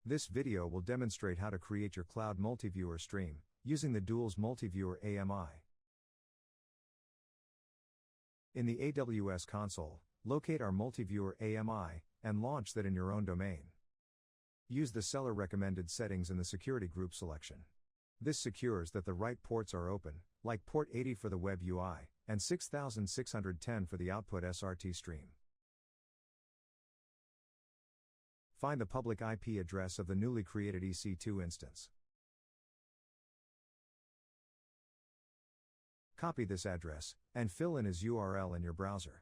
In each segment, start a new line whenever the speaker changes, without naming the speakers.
This video will demonstrate how to create your cloud multiviewer stream, using the Dualz Multiviewer AMI. In the AWS console, locate our Multiviewer AMI, and launch that in your own domain. Use the seller recommended settings in the security group selection. This secures that the right ports are open, like port 80 for the web UI, and 6610 for the output SRT stream. Find the public IP address of the newly created EC2 instance. Copy this address, and fill in his URL in your browser.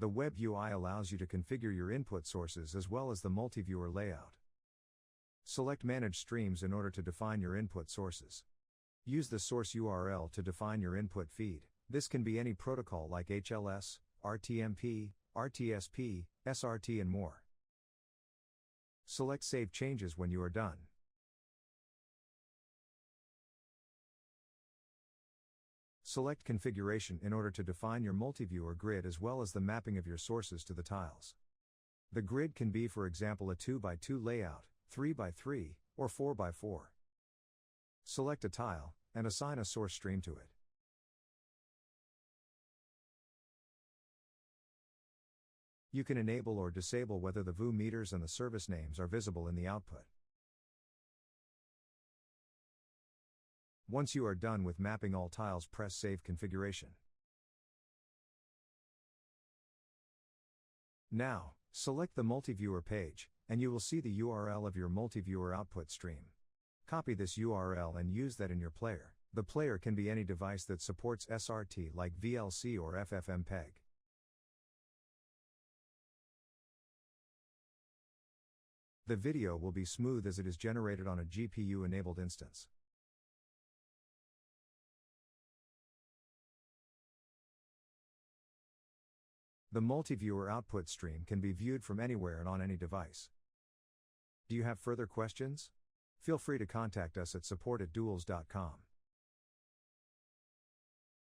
The web UI allows you to configure your input sources as well as the multiviewer layout. Select Manage Streams in order to define your input sources. Use the source URL to define your input feed. This can be any protocol like HLS, RTMP, RTSP, SRT and more. Select Save Changes when you are done. Select Configuration in order to define your multiviewer grid as well as the mapping of your sources to the tiles. The grid can be, for example, a 2x2 layout, 3x3, or 4x4. Select a tile, and assign a source stream to it. You can enable or disable whether the VU meters and the service names are visible in the output. Once you are done with mapping all tiles, press Save Configuration. Now, select the multiviewer page, and you will see the URL of your multiviewer output stream. Copy this URL and use that in your player. The player can be any device that supports SRT like VLC or FFmpeg. The video will be smooth as it is generated on a GPU-enabled instance. The multiviewer output stream can be viewed from anywhere and on any device. Do you have further questions? Feel free to contact us at support@dualz.com.